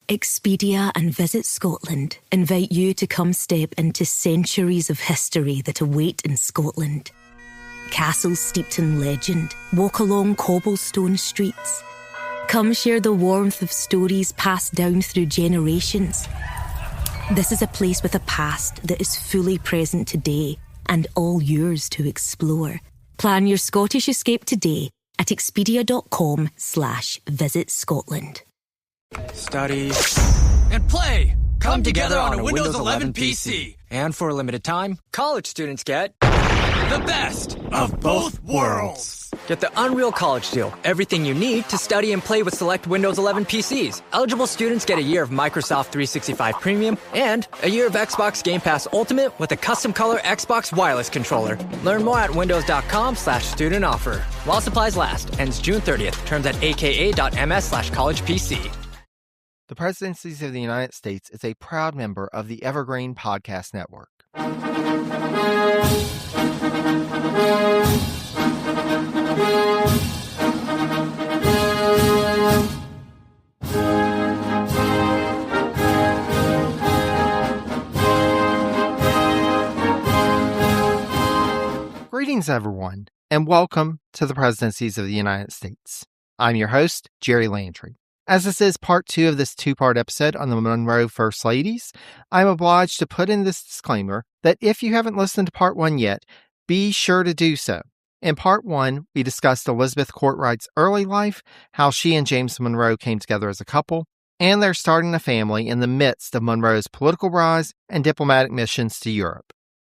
Expedia and Visit Scotland invite you to come step into centuries of history that await in Scotland. Castles steeped in legend walk along cobblestone streets. Come share the warmth of stories passed down through generations. This is a place with a past that is fully present today and all yours to explore. Plan your Scottish escape today at expedia.com/Visit Scotland. Study and play come together on a Windows 11 PC. And for a limited time, college students get the best of both worlds. Get the Unreal College Deal. Everything you need to study and play with select Windows 11 PCs. Eligible students get a year of Microsoft 365 Premium and a year of Xbox Game Pass Ultimate with a custom color Xbox wireless controller. Learn more at windows.com/student offer. While supplies last. Ends June 30th. Terms at aka.ms/collegepc. The Presidencies of the United States is a proud member of the Evergreen Podcast Network. Greetings, everyone, and welcome to the Presidencies of the United States. I'm your host, Jerry Landry. As this is part 2 of this 2-part episode on the Monroe First Ladies, I'm obliged to put in this disclaimer that if you haven't listened to part 1 yet, be sure to do so. In part 1, we discussed Elizabeth Courtwright's early life, how she and James Monroe came together as a couple, and their starting a family in the midst of Monroe's political rise and diplomatic missions to Europe.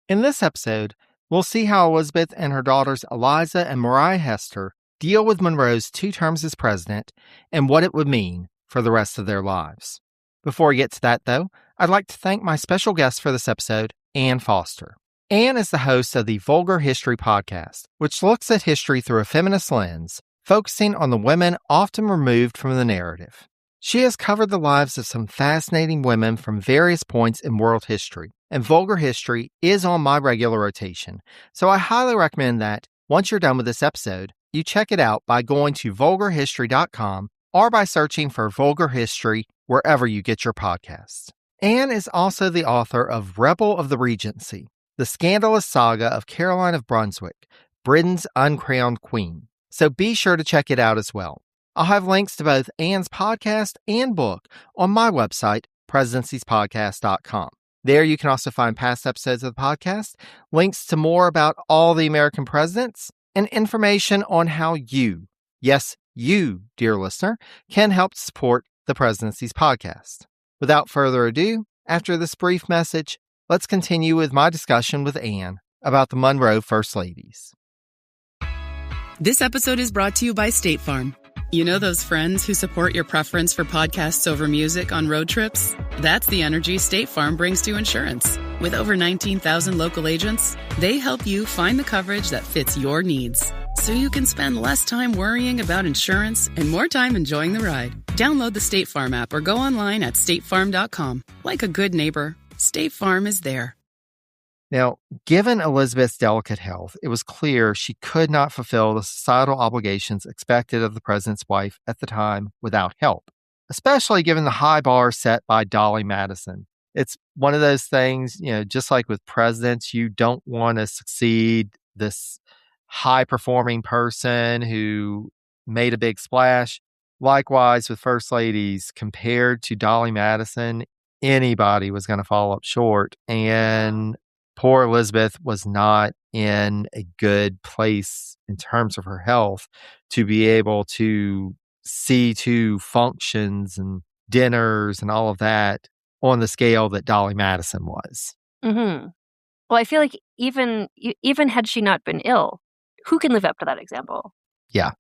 In this episode, we'll see how Elizabeth and her daughters Eliza and Mariah Hester deal with Monroe's 2 terms as president and what it would mean for the rest of their lives. Before we get to that, though, I'd like to thank my special guest for this episode, Ann Foster. Ann is the host of the Vulgar History Podcast, which looks at history through a feminist lens, focusing on the women often removed from the narrative. She has covered the lives of some fascinating women from various points in world history, and Vulgar History is on my regular rotation, so I highly recommend that, once you're done with this episode, you check it out by going to vulgarhistory.com or by searching for Vulgar History wherever you get your podcasts. Anne is also the author of Rebel of the Regency, the scandalous saga of Caroline of Brunswick, Britain's uncrowned queen. So be sure to check it out as well. I'll have links to both Anne's podcast and book on my website, presidenciespodcast.com. There you can also find past episodes of the podcast, links to more about all the American presidents, and information on how you, yes, you, dear listener, can help support the Presidencies podcast. Without further ado, after this brief message, let's continue with my discussion with Anne about the Monroe First Ladies. This episode is brought to you by State Farm. You know those friends who support your preference for podcasts over music on road trips? That's the energy State Farm brings to insurance. With over 19,000 local agents, they help you find the coverage that fits your needs, so you can spend less time worrying about insurance and more time enjoying the ride. Download the State Farm app or go online at statefarm.com. Like a good neighbor, State Farm is there. Now, given Elizabeth's delicate health, it was clear she could not fulfill the societal obligations expected of the president's wife at the time without help, especially given the high bar set by Dolly Madison. It's one of those things, just like with presidents, you don't want to succeed this high-performing person who made a big splash. Likewise, with first ladies, compared to Dolly Madison, anybody was going to fall up short. And poor Elizabeth was not in a good place in terms of her health to be able to see to functions and dinners and all of that on the scale that Dolly Madison was. Mm-hmm. Well, I feel like even had she not been ill, who can live up to that example? Yeah.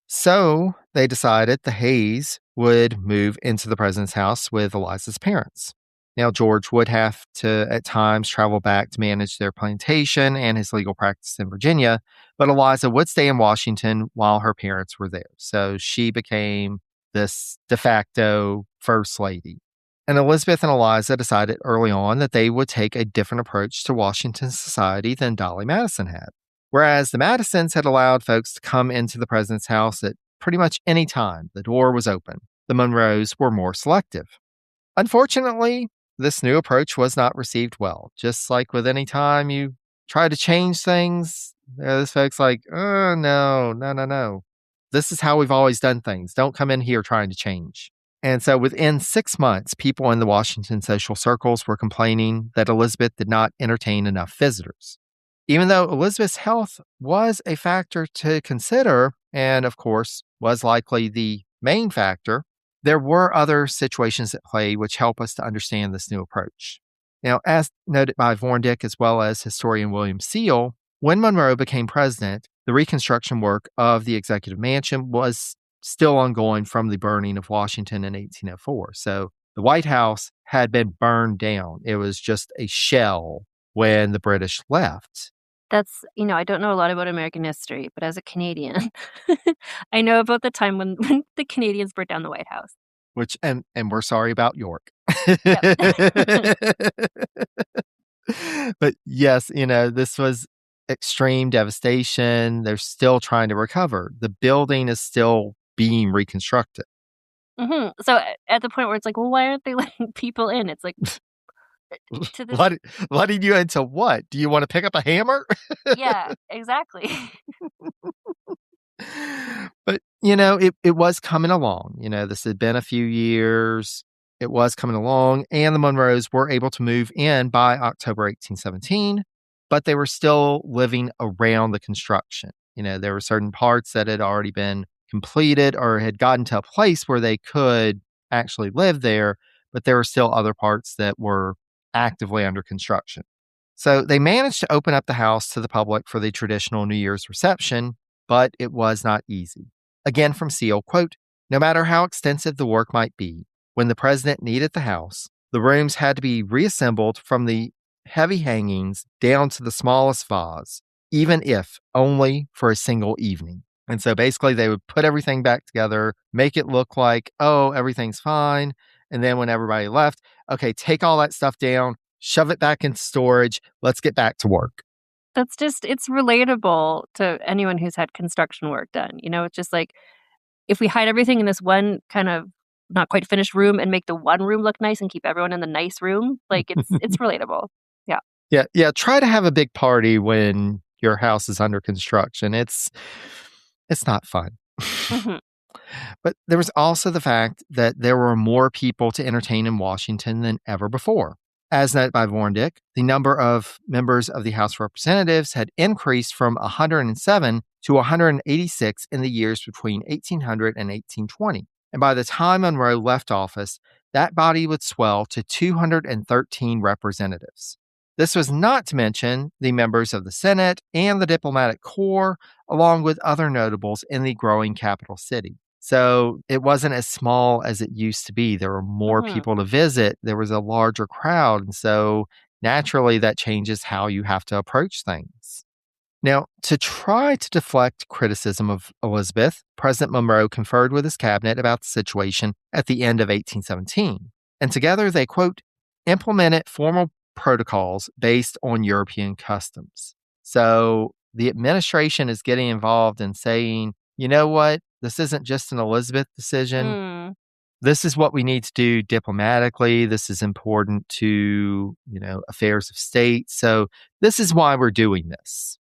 So they decided the Hayes would move into the president's house with Eliza's parents. Now, George would have to, at times, travel back to manage their plantation and his legal practice in Virginia, but Eliza would stay in Washington while her parents were there. So she became this de facto first lady. And Elizabeth and Eliza decided early on that they would take a different approach to Washington society than Dolly Madison had. Whereas the Madisons had allowed folks to come into the president's house at pretty much any time the door was open, the Monroes were more selective. Unfortunately, this new approach was not received well. Just like with any time you try to change things, there's folks like, oh, no, no, no, no. This is how we've always done things. Don't come in here trying to change. And so within 6 months, people in the Washington social circles were complaining that Elizabeth did not entertain enough visitors. Even though Elizabeth's health was a factor to consider, and of course was likely the main factor, there were other situations at play which help us to understand this new approach. Now, as noted by Vorndick as well as historian William Seal, when Monroe became president, the reconstruction work of the executive mansion was still ongoing from the burning of Washington in 1804. So the White House had been burned down. It was just a shell when the British left. That's, I don't know a lot about American history, but as a Canadian, I know about the time when the Canadians burnt down the White House. Which, and we're sorry about York. But yes, this was extreme devastation. They're still trying to recover. The building is still being reconstructed. Mm-hmm. So at the point where it's like, well, why aren't they letting people in? It's like, to this... letting you into what? Do you want to pick up a hammer? Yeah, exactly. But, it was coming along. This had been a few years. It was coming along, and the Monroes were able to move in by October 1817, but they were still living around the construction. There were certain parts that had already been completed or had gotten to a place where they could actually live there, but there were still other parts that were actively under construction. So they managed to open up the house to the public for the traditional New Year's reception, but it was not easy. Again from Seal, quote, "No matter how extensive the work might be, when the president needed the house, the rooms had to be reassembled from the heavy hangings down to the smallest vase, even if only for a single evening." And so basically they would put everything back together, make it look like, oh, everything's fine. And then when everybody left, okay, take all that stuff down, shove it back into storage. Let's get back to work. It's relatable to anyone who's had construction work done. It's just like, if we hide everything in this one kind of not quite finished room and make the one room look nice and keep everyone in the nice room, like it's relatable. Yeah. Yeah. Try to have a big party when your house is under construction. It's not fun. Mm-hmm. But there was also the fact that there were more people to entertain in Washington than ever before. As noted by Vorndick, the number of members of the House of Representatives had increased from 107 to 186 in the years between 1800 and 1820. And by the time Monroe left office, that body would swell to 213 representatives. This was not to mention the members of the Senate and the diplomatic corps, along with other notables in the growing capital city. So it wasn't as small as it used to be. There were more people to visit. There was a larger crowd. And so naturally, that changes how you have to approach things. Now, to try to deflect criticism of Elizabeth, President Monroe conferred with his cabinet about the situation at the end of 1817. And together they, quote, implemented formal protocols based on European customs. So the administration is getting involved in saying, you know what? This isn't just an Elizabeth decision. This is what we need to do diplomatically. This is important to, affairs of state. So this is why we're doing this.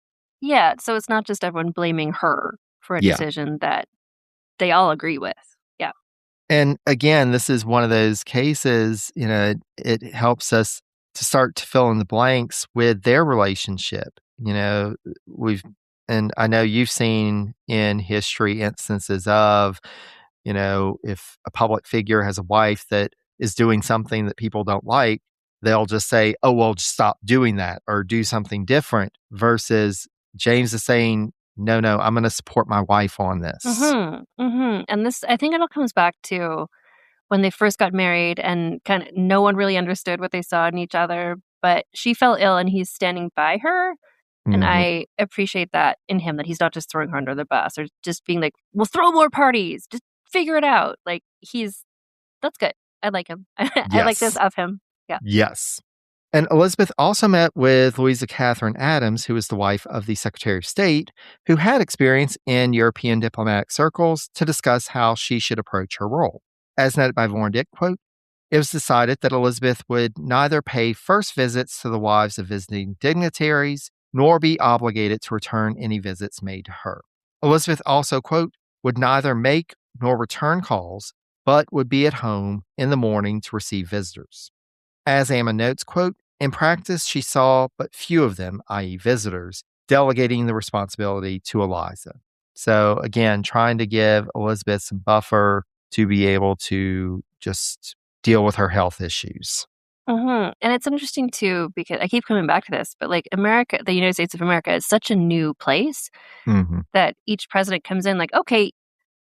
Yeah. So it's not just everyone blaming her for a decision that they all agree with. Yeah. And again, this is one of those cases, it helps us to start to fill in the blanks with their relationship. And I know you've seen in history instances of, if a public figure has a wife that is doing something that people don't like, they'll just say, oh, well, just stop doing that or do something different, versus James is saying, no, I'm going to support my wife on this. And this, I think it all comes back to when they first got married and kind of no one really understood what they saw in each other, but she fell ill and he's standing by her. And I appreciate that in him, that he's not just throwing her under the bus or just being like, we'll throw more parties, just figure it out. Like, that's good. I like him. I like this of him. Yeah. Yes. And Elizabeth also met with Louisa Catherine Adams, who was the wife of the Secretary of State, who had experience in European diplomatic circles, to discuss how she should approach her role. As noted by Vorndick, quote, it was decided that Elizabeth would neither pay first visits to the wives of visiting dignitaries nor be obligated to return any visits made to her. Elizabeth also, quote, would neither make nor return calls, but would be at home in the morning to receive visitors. As Amma notes, quote, in practice, she saw but few of them, i.e. visitors, delegating the responsibility to Eliza. So again, trying to give Elizabeth some buffer to be able to just deal with her health issues. And it's interesting too, because I keep coming back to this, but like America, the United States of America is such a new place that each president comes in like, okay,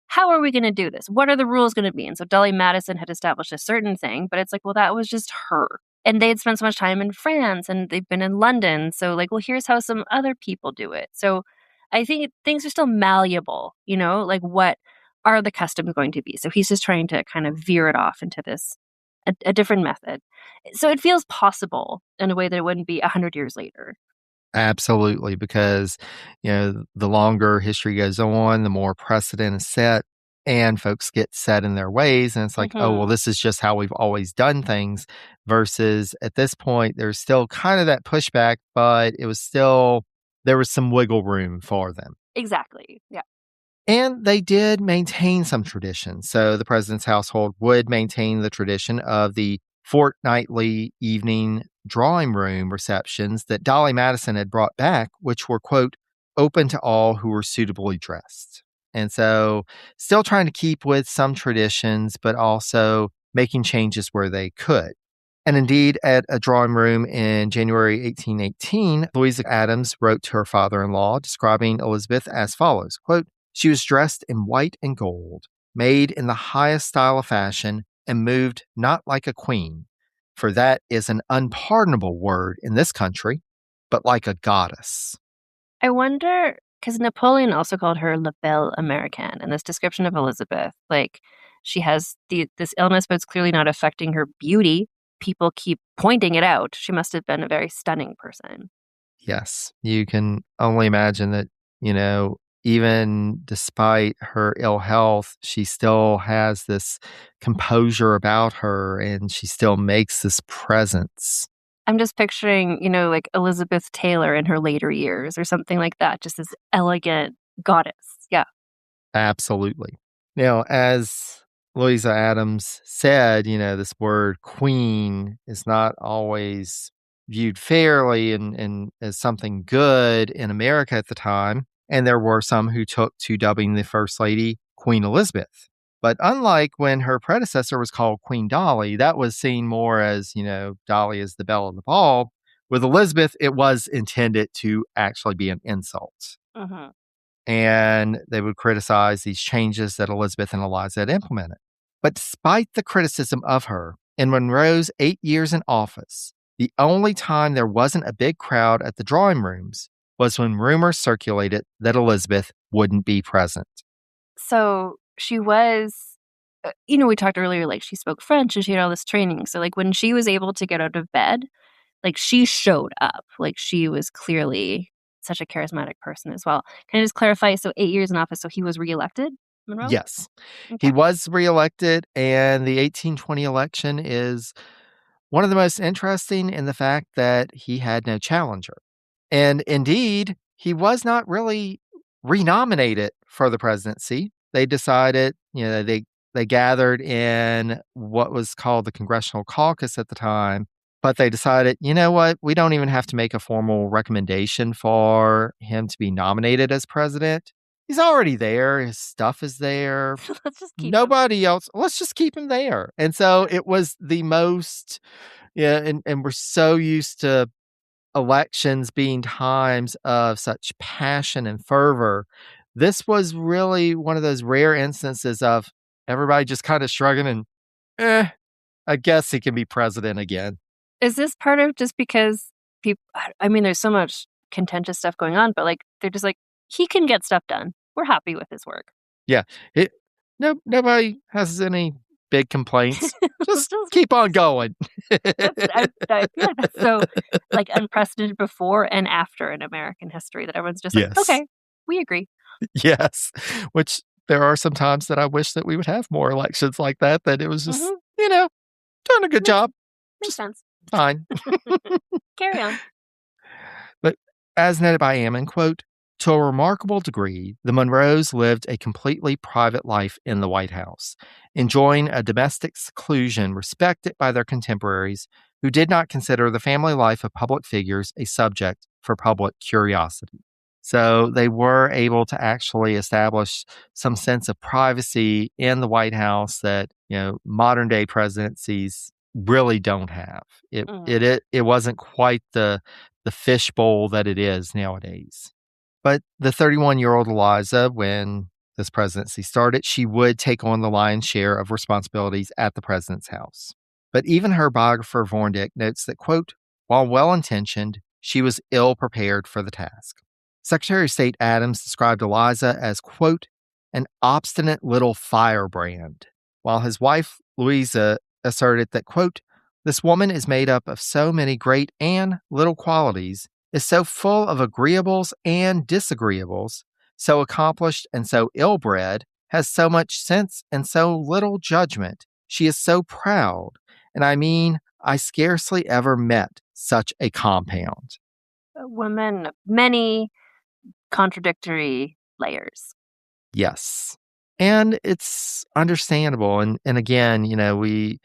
how are we going to do this? What are the rules going to be? And so Dolly Madison had established a certain thing, but it's like, well, that was just her. And they had spent so much time in France and they've been in London. So like, well, here's how some other people do it. So I think things are still malleable, like what are the customs going to be? So he's just trying to kind of veer it off into this, a different method. So it feels possible in a way that it wouldn't be 100 years later. Absolutely, because, the longer history goes on, the more precedent is set and folks get set in their ways. And it's like, oh, well, this is just how we've always done things versus at this point, there's still kind of that pushback, but there was some wiggle room for them. Exactly. Yeah. And they did maintain some traditions. So the president's household would maintain the tradition of the fortnightly evening drawing room receptions that Dolly Madison had brought back, which were, quote, open to all who were suitably dressed. And so still trying to keep with some traditions, but also making changes where they could. And indeed, at a drawing room in January 1818, Louisa Adams wrote to her father-in-law describing Elizabeth as follows, quote, she was dressed in white and gold, made in the highest style of fashion, and moved not like a queen, for that is an unpardonable word in this country, but like a goddess. I wonder, because Napoleon also called her La Belle Americaine, and this description of Elizabeth, like she has this illness, but it's clearly not affecting her beauty. People keep pointing it out. She must have been a very stunning person. Yes, you can only imagine that, even despite her ill health, she still has this composure about her and she still makes this presence. I'm just picturing, like Elizabeth Taylor in her later years or something like that, just this elegant goddess. Yeah. Absolutely. Now, as Louisa Adams said, this word queen is not always viewed fairly and as something good in America at the time. And there were some who took to dubbing the First Lady Queen Elizabeth. But unlike when her predecessor was called Queen Dolly, that was seen more as, Dolly is the belle of the ball. With Elizabeth, it was intended to actually be an insult. And they would criticize these changes that Elizabeth and Eliza had implemented. But despite the criticism of her, in Monroe's 8 years in office, the only time there wasn't a big crowd at the drawing rooms was when rumors circulated that Elizabeth wouldn't be present. So she was, we talked earlier, like she spoke French and she had all this training. So like when she was able to get out of bed, like she showed up, like she was clearly such a charismatic person as well. Can I just clarify? So 8 years in office, so he was reelected, Monroe? Yes, okay. He was reelected, and the 1820 election is one of the most interesting in the fact that he had no challenger. And indeed, he was not really renominated for the presidency. They decided, they gathered in what was called the Congressional Caucus at the time, but they decided, you know what, we don't even have to make a formal recommendation for him to be nominated as president. He's already there. His stuff is there. Let's just keep Nobody else. Let's just keep him there. And so it was the most, and we're so used to elections being times of such passion and fervor. This was really one of those rare instances of everybody just kind of shrugging and, I guess he can be president again. Is this part of just because people, there's so much contentious stuff going on, but like, they're just like, he can get stuff done. We're happy with his work. Yeah. Nobody has any big complaints. Just keep on going. I feel like that's so like unprecedented before and after in American history that everyone's just like, okay, we agree. Yes. Which there are some times that I wish that we would have more elections like that it was just, doing a good job. Makes sense. Fine. Carry on. But as noted by Ammon, quote, to a remarkable degree, the Monroes lived a completely private life in the White House, enjoying a domestic seclusion respected by their contemporaries who did not consider the family life of public figures a subject for public curiosity. So they were able to actually establish some sense of privacy in the White House that, modern day presidencies really don't have. It wasn't quite the fishbowl that it is nowadays. But the 31-year-old Eliza, when this presidency started, she would take on the lion's share of responsibilities at the president's house. But even her biographer, Vorndick, notes that, quote, while well-intentioned, she was ill-prepared for the task. Secretary of State Adams described Eliza as, quote, an obstinate little firebrand, while his wife, Louisa, asserted that, quote, this woman is made up of so many great and little qualities, is so full of agreeables and disagreeables, so accomplished and so ill-bred, has so much sense and so little judgment. She is so proud, and I scarcely ever met such a compound. A woman of many contradictory layers. Yes. And it's understandable. And again, we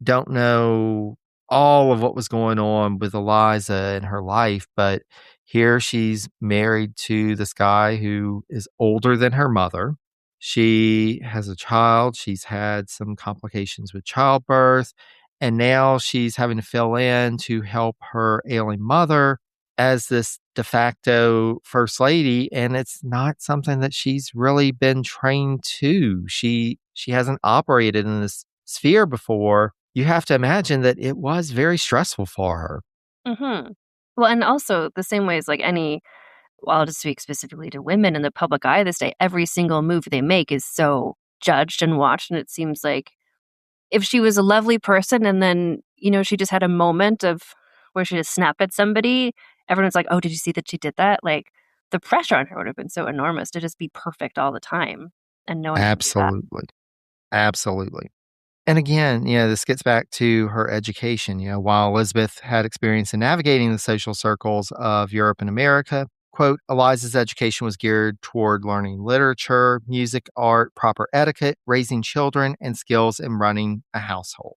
don't know all of what was going on with Eliza in her life, but here she's married to this guy who is older than her mother. She has a child. She's had some complications with childbirth, and now she's having to fill in to help her ailing mother as this de facto first lady, and it's not something that she's really been trained to. She hasn't operated in this sphere before. You have to imagine that it was very stressful for her. Mm-hmm. Well, and also the same way as I'll just speak specifically to women in the public eye this day, every single move they make is so judged and watched. And it seems like if she was a lovely person and then, she just had a moment of where she just snapped at somebody, everyone's like, oh, did you see that she did that? Like the pressure on her would have been so enormous to just be perfect all the time. And no one can do that. Absolutely. And again, this gets back to her education. While Elizabeth had experience in navigating the social circles of Europe and America, quote, Eliza's education was geared toward learning literature, music, art, proper etiquette, raising children, and skills in running a household.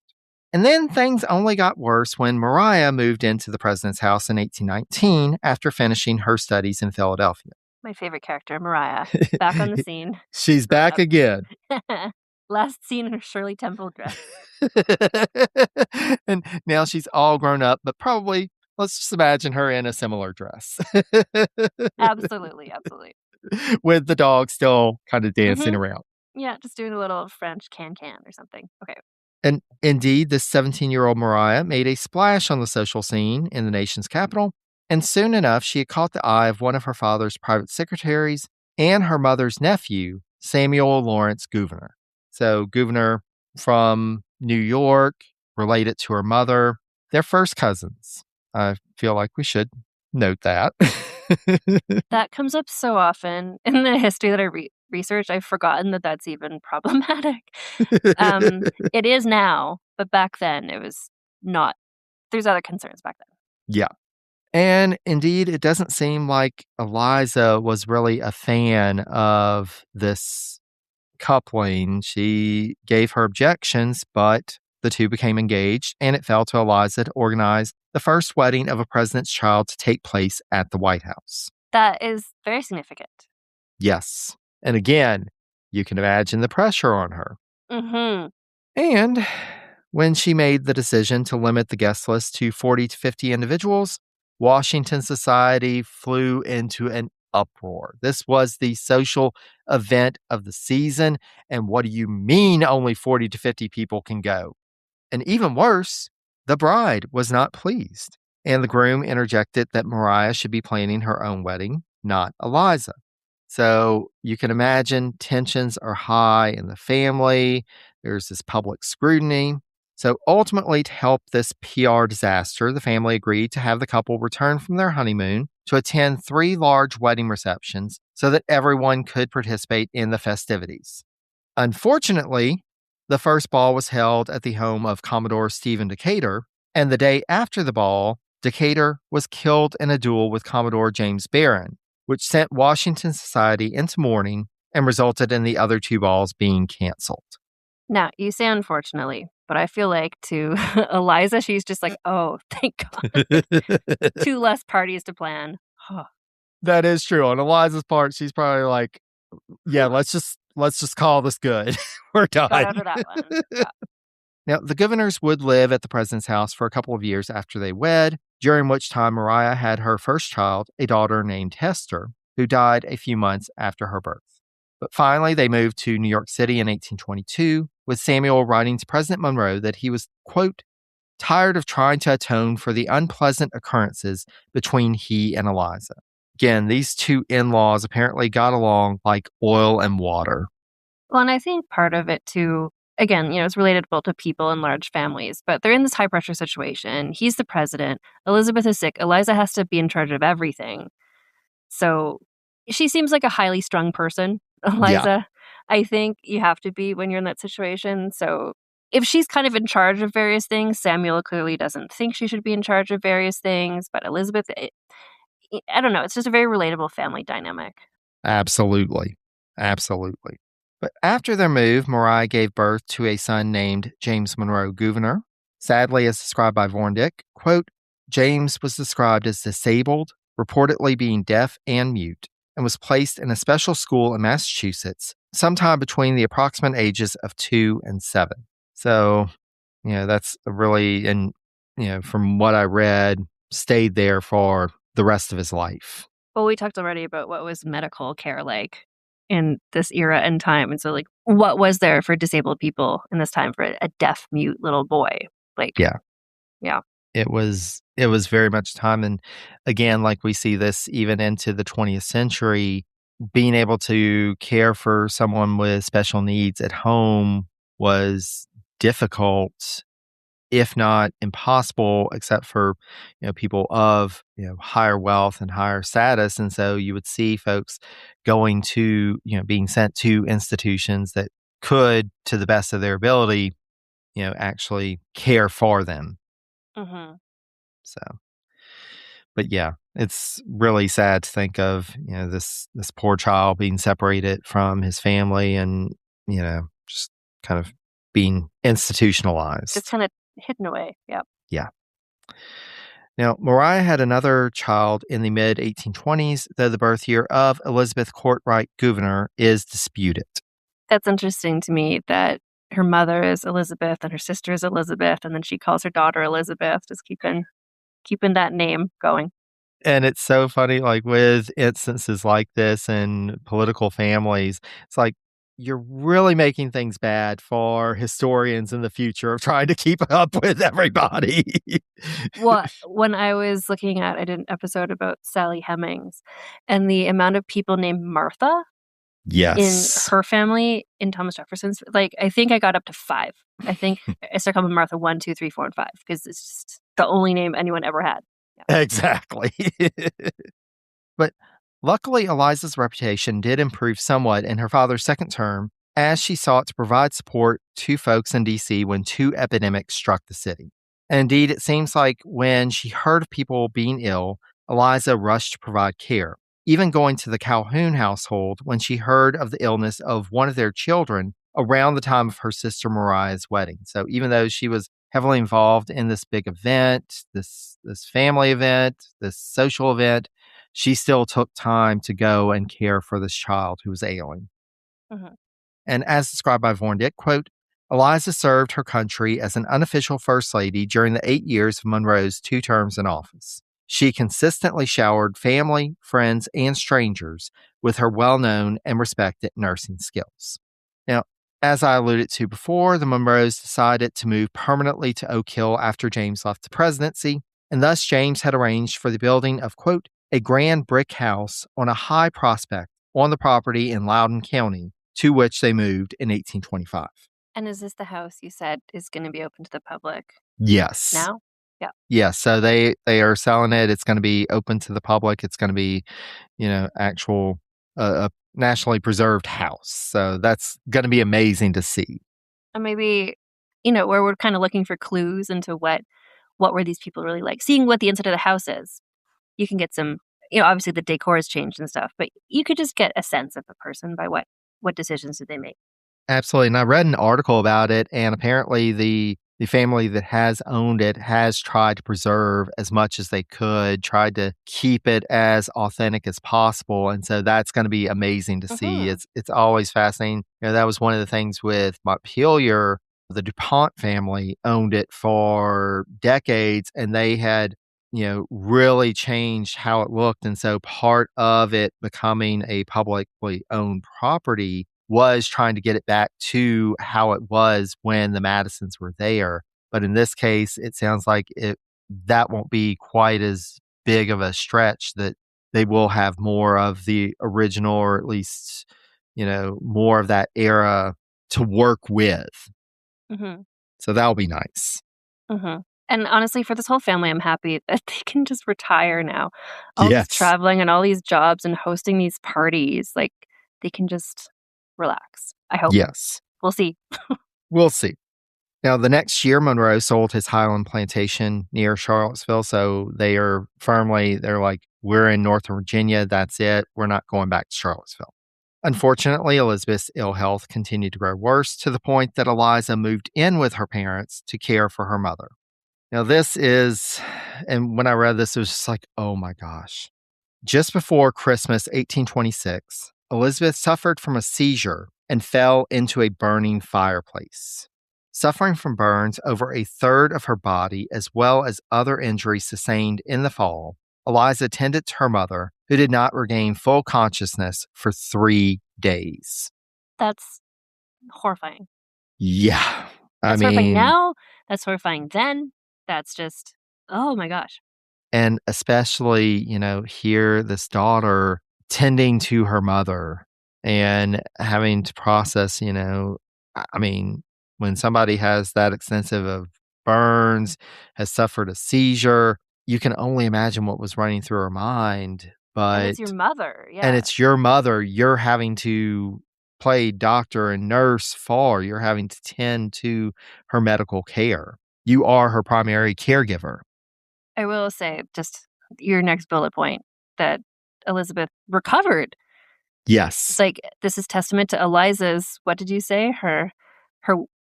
And then things only got worse when Maria moved into the president's house in 1819 after finishing her studies in Philadelphia. My favorite character, Maria, back on the scene. She's back again. Last seen in her Shirley Temple dress. And now she's all grown up, but probably, let's just imagine her in a similar dress. Absolutely. With the dog still kind of dancing around. Yeah, just doing a little French can-can or something. Okay. And indeed, this 17-year-old Maria made a splash on the social scene in the nation's capital, and soon enough, she had caught the eye of one of her father's private secretaries and her mother's nephew, Samuel Lawrence Gouverneur. So Gouverneur from New York, related to her mother. They're first cousins. I feel like we should note that. That comes up so often in the history that I researched. I've forgotten that that's even problematic. It is now, but back then it was not. There's other concerns back then. Yeah. And indeed, it doesn't seem like Eliza was really a fan of this coupling. She gave her objections, but the two became engaged, and it fell to Eliza to organize the first wedding of a president's child to take place at the White House. That is very significant. Yes. And again, you can imagine the pressure on her. Mm-hmm. And when she made the decision to limit the guest list to 40 to 50 individuals, Washington society flew into an uproar. This was the social event of the season. And what do you mean only 40 to 50 people can go? And even worse, the bride was not pleased. And the groom interjected that Maria should be planning her own wedding, not Eliza. So you can imagine tensions are high in the family. There's this public scrutiny. So ultimately, to help this PR disaster, the family agreed to have the couple return from their honeymoon to attend 3 large wedding receptions so that everyone could participate in the festivities. Unfortunately, The first ball was held at the home of Commodore Stephen Decatur, and the day after the ball, Decatur was killed in a duel with Commodore James Barron, which sent Washington society into mourning and resulted in the other 2 balls being canceled. Now, you say unfortunately, but I feel like to Eliza, she's just like, oh, thank God. 2 less parties to plan. That is true. On Eliza's part, she's probably like, yeah, let's just call this good. We're done. Got out of that one. Yeah. Now, the Gouverneurs would live at the president's house for a couple of years after they wed, during which time Mariah had her first child, a daughter named Hester, who died a few months after her birth. But finally, they moved to New York City in 1822, with Samuel writing to President Monroe that he was, quote, tired of trying to atone for the unpleasant occurrences between he and Eliza. Again, these 2 in-laws apparently got along like oil and water. Well, and I think part of it too, again, it's relatable to people in large families, but they're in this high pressure situation. He's the president. Elizabeth is sick. Eliza has to be in charge of everything. So she seems like a highly strung person, Eliza. Yeah. I think you have to be when you're in that situation. So if she's kind of in charge of various things, Samuel clearly doesn't think she should be in charge of various things, but Elizabeth, I don't know. It's just a very relatable family dynamic. Absolutely. Absolutely. But after their move, Mariah gave birth to a son named James Monroe Gouverneur. Sadly, as described by Vorndick, quote, James was described as disabled, reportedly being deaf and mute, and was placed in a special school in Massachusetts sometime between the approximate ages of 2 and 7. So, that's really, and, from what I read, stayed there for the rest of his life. Well, we talked already about what was medical care like in this era and time. And so, like, what was there for disabled people in this time for a deaf, mute little boy? Like, yeah. It was very much time. And again, like we see this even into the 20th century, being able to care for someone with special needs at home was difficult, if not impossible, except for, people of, higher wealth and higher status. And so you would see folks going to, being sent to institutions that could, to the best of their ability, actually care for them. Mm-hmm. So, but yeah, it's really sad to think of, this poor child being separated from his family and, just kind of being institutionalized. Just kind of hidden away. Yep. Yeah. Now, Mariah had another child in the mid-1820s, though the birth year of Elizabeth Courtwright Gouverneur is disputed. That's interesting to me that her mother is Elizabeth and her sister is Elizabeth, and then she calls her daughter Elizabeth, just keeping that name going. And it's so funny, like with instances like this in political families, it's like, you're really making things bad for historians in the future of trying to keep up with everybody. Well, when I was looking at, I did an episode about Sally Hemings and the amount of people named Martha in her family in Thomas Jefferson's. Like, I think I got up to 5. I think I started calling Martha 1, 2, 3, 4, and 5 because it's just the only name anyone ever had. Yeah. Exactly. But luckily, Eliza's reputation did improve somewhat in her father's second term as she sought to provide support to folks in D.C. when 2 epidemics struck the city. And indeed, it seems like when she heard of people being ill, Eliza rushed to provide care, even going to the Calhoun household when she heard of the illness of one of their children around the time of her sister Mariah's wedding. So even though she was heavily involved in this big event, this family event, this social event, she still took time to go and care for this child who was ailing. Mm-hmm. And as described by Vorndick, quote, Eliza served her country as an unofficial first lady during the 8 years of Monroe's 2 terms in office. She consistently showered family, friends, and strangers with her well-known and respected nursing skills. Now, as I alluded to before, the Monroes decided to move permanently to Oak Hill after James left the presidency, and thus James had arranged for the building of, quote, a grand brick house on a high prospect on the property in Loudoun County, to which they moved in 1825. And is this the house you said is going to be open to the public? Yes. Now? Yeah. Yes. So they are selling it. It's going to be open to the public. It's going to be, actual a nationally preserved house. So that's going to be amazing to see. And maybe, where we're kind of looking for clues into what were these people really like. Seeing what the inside of the house is, you can get some, obviously the decor has changed and stuff, but you could just get a sense of the person by what decisions did they make. Absolutely. And I read an article about it, and apparently the family that has owned it has tried to preserve as much as they could, tried to keep it as authentic as possible. And so that's going to be amazing to see. It's always fascinating. That was one of the things with Montpelier. The DuPont family owned it for decades, and they had really changed how it looked. And so part of it becoming a publicly owned property was trying to get it back to how it was when the Madisons were there. But in this case, it sounds like that won't be quite as big of a stretch, that they will have more of the original, or at least, more of that era to work with. Mm-hmm. So that'll be nice. Mm-hmm. And honestly, for this whole family, I'm happy that they can just retire now. All this traveling and all these jobs and hosting these parties, like they can just relax. I hope. Yes. We'll see. We'll see. Now, the next year, Monroe sold his Highland plantation near Charlottesville. So they're like, we're in Northern Virginia. That's it. We're not going back to Charlottesville. Unfortunately, Elizabeth's ill health continued to grow worse, to the point that Eliza moved in with her parents to care for her mother. Now, and when I read this, it was just like, oh my gosh. Just before Christmas 1826, Elizabeth suffered from a seizure and fell into a burning fireplace. Suffering from burns over a third of her body, as well as other injuries sustained in the fall, Eliza tended to her mother, who did not regain full consciousness for 3 days. That's horrifying. Yeah. That's horrifying now. That's horrifying then. That's just, oh my gosh. And especially, here, this daughter tending to her mother and having to process, when somebody has that extensive of burns, has suffered a seizure, you can only imagine what was running through her mind. But and it's your mother. Yeah. And it's your mother. You're having to play doctor and nurse for. You're having to tend to her medical care. You are her primary caregiver. I will say, just your next bullet point, that Elizabeth recovered. Yes. It's like, this is testament to Eliza's, what did you say? Her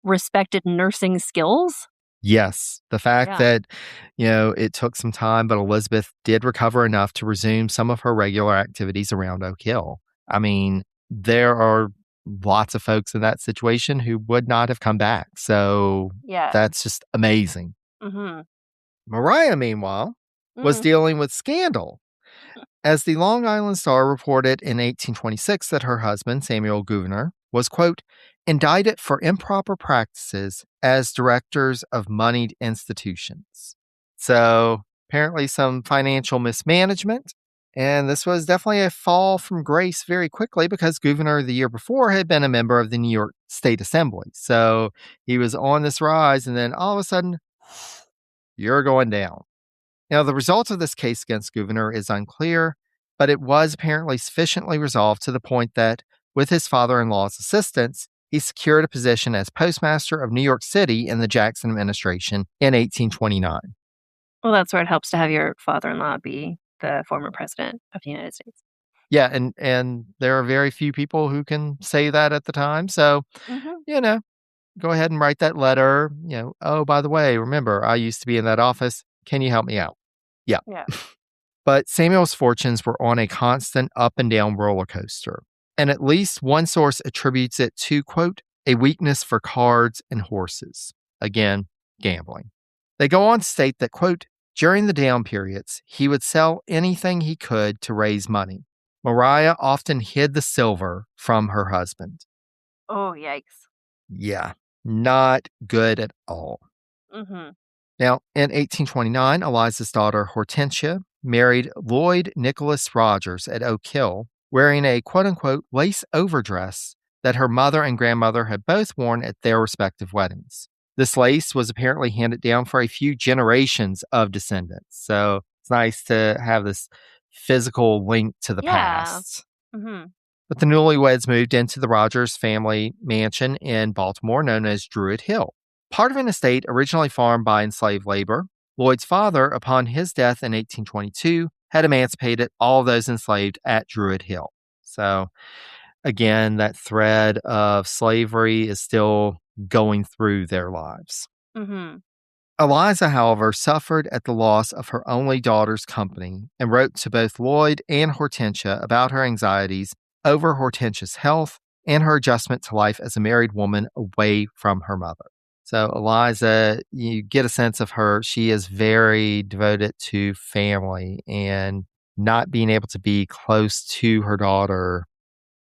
respected nursing skills? Yes. The fact that, it took some time, but Elizabeth did recover enough to resume some of her regular activities around Oak Hill. I mean, there are lots of folks in that situation who would not have come back. So that's just amazing. Mm-hmm. Mariah, meanwhile, was dealing with scandal. As the Long Island Star reported in 1826 that her husband, Samuel Gouverneur, was, quote, indicted for improper practices as directors of moneyed institutions. So apparently some financial mismanagement. And this was definitely a fall from grace very quickly, because Gouverneur the year before had been a member of the New York State Assembly. So he was on this rise, and then all of a sudden, you're going down. Now, the result of this case against Gouverneur is unclear, but it was apparently sufficiently resolved to the point that, with his father-in-law's assistance, he secured a position as postmaster of New York City in the Jackson administration in 1829. Well, that's where it helps to have your father-in-law be the former president of the United States. Yeah, and there are very few people who can say that at the time. So, go ahead and write that letter. Oh, by the way, remember, I used to be in that office. Can you help me out? Yeah. But Samuel's fortunes were on a constant up and down roller coaster. And at least one source attributes it to, quote, a weakness for cards and horses. Again, gambling. They go on to state that, quote, during the down periods, he would sell anything he could to raise money. Mariah often hid the silver from her husband. Oh, yikes. Yeah, not good at all. Mm-hmm. Now, in 1829, Eliza's daughter, Hortensia, married Lloyd Nicholas Rogers at Oak Hill, wearing a quote-unquote lace overdress that her mother and grandmother had both worn at their respective weddings. This lace was apparently handed down for a few generations of descendants. So it's nice to have this physical link to the past. Mm-hmm. But the newlyweds moved into the Rogers family mansion in Baltimore known as Druid Hill, part of an estate originally farmed by enslaved labor. Lloyd's father, upon his death in 1822, had emancipated all of those enslaved at Druid Hill. So, again, that thread of slavery is still going through their lives. Mm-hmm. Eliza, however, suffered at the loss of her only daughter's company and wrote to both Lloyd and Hortensia about her anxieties over Hortensia's health and her adjustment to life as a married woman away from her mother. So Eliza, you get a sense of her. She is very devoted to family, and not being able to be close to her daughter,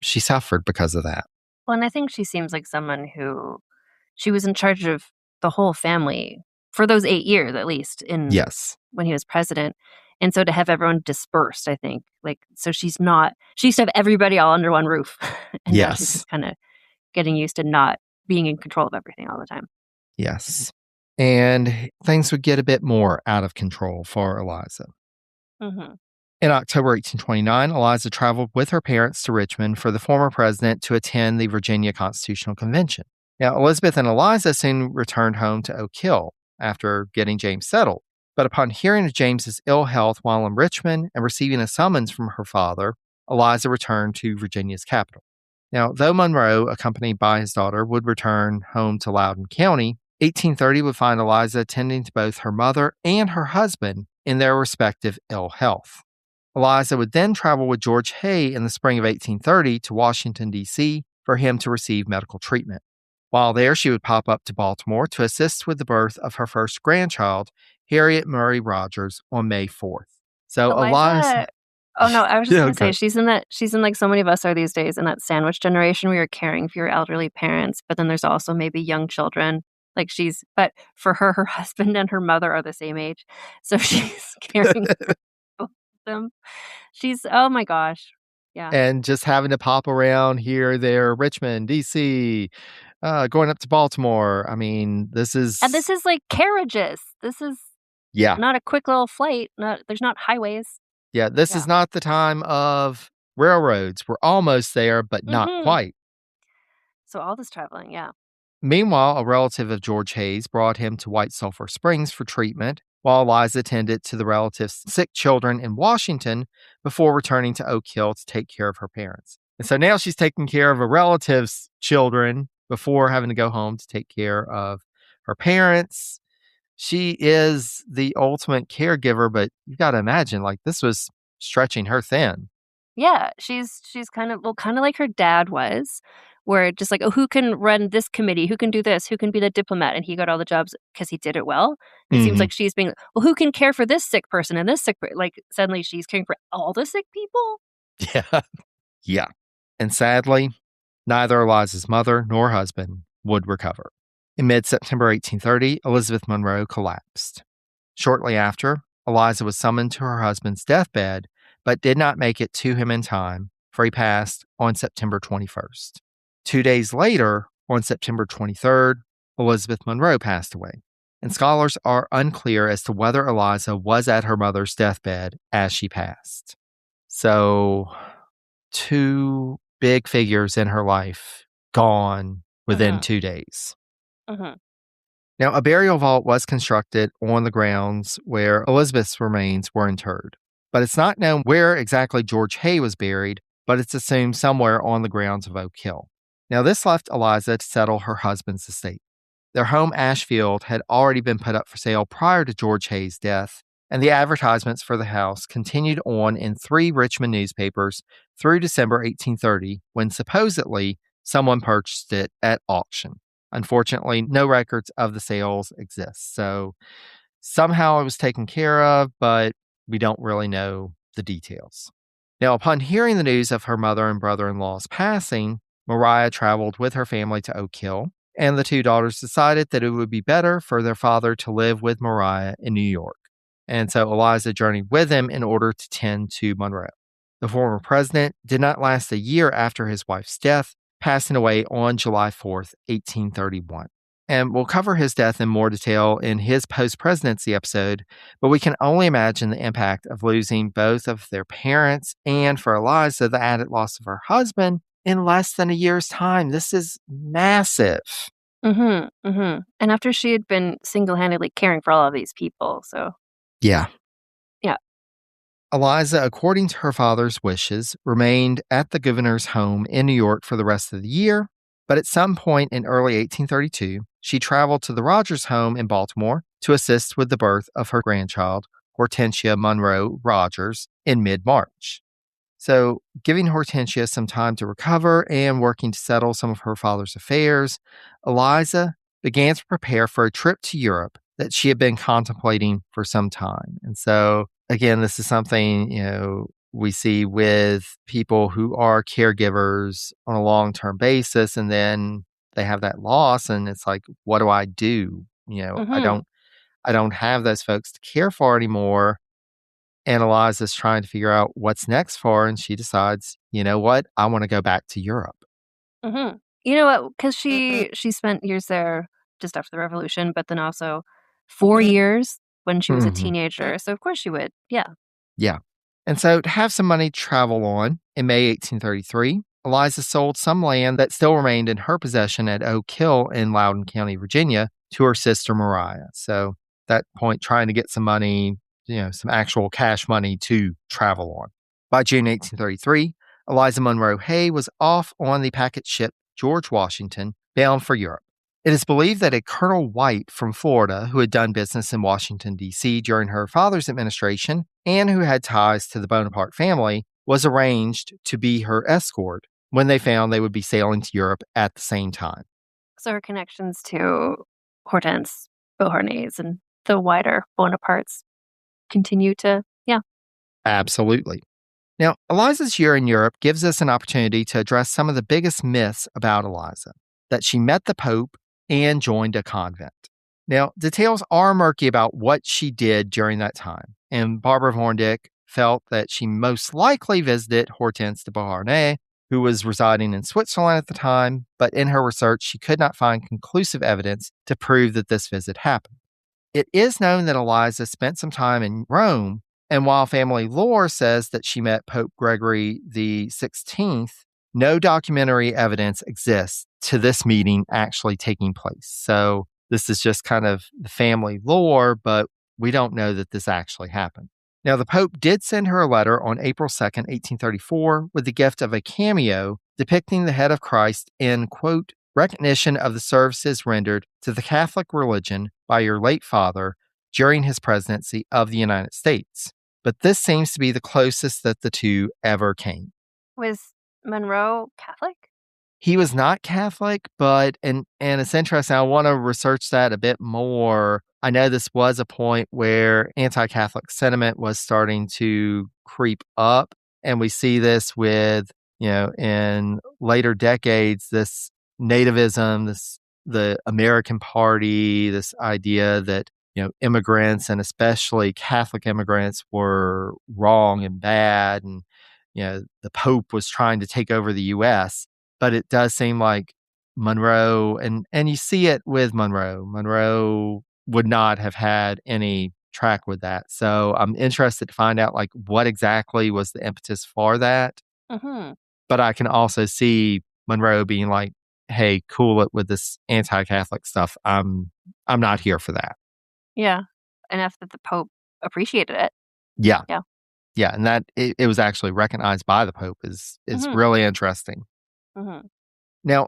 she suffered because of that. Well, and I think she seems like someone who she was in charge of the whole family for those 8 years, at least, Yes. when he was president. And so to have everyone dispersed, I think, so she used to have everybody all under one roof. And now she's Yes. just kind of getting used to not being in control of everything all the time. Yes. And things would get a bit more out of control for Eliza. Mm-hmm. In October 1829, Eliza traveled with her parents to Richmond for the former president to attend the Virginia Constitutional Convention. Now, Elizabeth and Eliza soon returned home to Oak Hill after getting James settled. But upon hearing of James's ill health while in Richmond and receiving a summons from her father, Eliza returned to Virginia's capital. Now, though Monroe, accompanied by his daughter, would return home to Loudoun County, 1830 would find Eliza tending to both her mother and her husband in their respective ill health. Eliza would then travel with George Hay in the spring of 1830 to Washington, D.C. for him to receive medical treatment. While there, she would pop up to Baltimore to assist with the birth of her first grandchild, Harriet Murray Rogers, on May 4th. So Eliza... Oh, no, I was just Yeah, going to say, okay. she's in like so many of us are these days in that sandwich generation where you're caring for your elderly parents, but then there's also maybe young children. But for her husband and her mother are the same age. So she's caring for both of them. Oh my gosh. Yeah. And just having to pop around here, there, Richmond, D.C., going up to Baltimore. I mean, this is... And this is like carriages. This is Yeah. not a quick little flight. There's not highways. Yeah, this is not the time of railroads. We're almost there, but not quite. So all this traveling, yeah. Meanwhile, a relative of George Hayes brought him to White Sulphur Springs for treatment, while Eliza tended to the relative's sick children in Washington before returning to Oak Hill to take care of her parents. And so now she's taking care of a relative's children before having to go home to take care of her parents. She is the ultimate caregiver, but you got to imagine, this was stretching her thin. Yeah, she's kind of like her dad was, where just like, oh, who can run this committee? Who can do this? Who can be the diplomat? And he got all the jobs because he did it well. It seems like she's being, well, who can care for this sick person and this sick person? Like suddenly she's caring for all the sick people. Yeah. Yeah. And sadly, neither Eliza's mother nor husband would recover. In mid-September 1830, Elizabeth Monroe collapsed. Shortly after, Eliza was summoned to her husband's deathbed, but did not make it to him in time, for he passed on September 21st. 2 days later, on September 23rd, Elizabeth Monroe passed away, and scholars are unclear as to whether Eliza was at her mother's deathbed as she passed. So, 2 big figures in her life gone within 2 days. Mm-hmm. Now, a burial vault was constructed on the grounds where Elizabeth's remains were interred, but it's not known where exactly George Hay was buried, but it's assumed somewhere on the grounds of Oak Hill. Now, this left Eliza to settle her husband's estate. Their home, Ashfield, had already been put up for sale prior to George Hay's death, and the advertisements for the house continued on in 3 Richmond newspapers through December 1830, when supposedly someone purchased it at auction. Unfortunately, no records of the sales exist, so somehow it was taken care of, but we don't really know the details. Now, upon hearing the news of her mother and brother-in-law's passing, Maria traveled with her family to Oak Hill, and the 2 daughters decided that it would be better for their father to live with Maria in New York. And so Eliza journeyed with him in order to tend to Monroe. The former president did not last a year after his wife's death, passing away on July 4th, 1831. And we'll cover his death in more detail in his post-presidency episode, but we can only imagine the impact of losing both of their parents and, for Eliza, the added loss of her husband in less than a year's time. This is massive. And after she had been single-handedly caring for all of these people, so. Yeah. Yeah. Eliza, according to her father's wishes, remained at the governor's home in New York for the rest of the year. But at some point in early 1832, she traveled to the Rogers home in Baltimore to assist with the birth of her grandchild, Hortensia Monroe Rogers, in mid-March. So, giving Hortensia some time to recover and working to settle some of her father's affairs, Eliza began to prepare for a trip to Europe that she had been contemplating for some time. And so, again, this is something, we see with people who are caregivers on a long-term basis, and then they have that loss, and it's like, what do I do? I don't have those folks to care for anymore. And Eliza's trying to figure out what's next for her, and she decides, you know what? I want to go back to Europe. You know what? Because she spent years there just after the revolution, but then also 4 years when she was a teenager. So of course she would. Yeah. Yeah. And so to have some money to travel on, in May 1833, Eliza sold some land that still remained in her possession at Oak Hill in Loudoun County, Virginia, to her sister Mariah. So at that point, trying to get some money, some actual cash money to travel on. By June 1833, Eliza Monroe Hay was off on the packet ship George Washington, bound for Europe. It is believed that a Colonel White from Florida, who had done business in Washington, D.C. during her father's administration and who had ties to the Bonaparte family, was arranged to be her escort when they found they would be sailing to Europe at the same time. So her connections to Hortense, Beauharnais, and the wider Bonapartes continue to, Absolutely. Now, Eliza's year in Europe gives us an opportunity to address some of the biggest myths about Eliza, that she met the Pope and joined a convent. Now, details are murky about what she did during that time, and Barbara Vorndick felt that she most likely visited Hortense de Beauharnais, who was residing in Switzerland at the time, but in her research, she could not find conclusive evidence to prove that this visit happened. It is known that Eliza spent some time in Rome, and while family lore says that she met Pope Gregory the 16th, no documentary evidence exists to this meeting actually taking place. So this is just kind of the family lore, but we don't know that this actually happened. Now, the Pope did send her a letter on April 2nd, 1834, with the gift of a cameo depicting the head of Christ in, quote, recognition of the services rendered to the Catholic religion by your late father during his presidency of the United States. But this seems to be the closest that the two ever came. Was Monroe Catholic? He was not Catholic, but, and it's interesting, I want to research that a bit more. I know this was a point where anti-Catholic sentiment was starting to creep up, and we see this with, in later decades, this nativism, the American Party, this idea that, immigrants and especially Catholic immigrants were wrong and bad, and, the Pope was trying to take over the U.S., but it does seem like Monroe, and you see it with Monroe. Monroe would not have had any track with that. So I'm interested to find out what exactly was the impetus for that. But I can also see Monroe being like, hey, cool it with this anti-Catholic stuff. I'm not here for that. Yeah. Enough that the Pope appreciated it. Yeah. Yeah. Yeah. And that it was actually recognized by the Pope is really interesting. Now,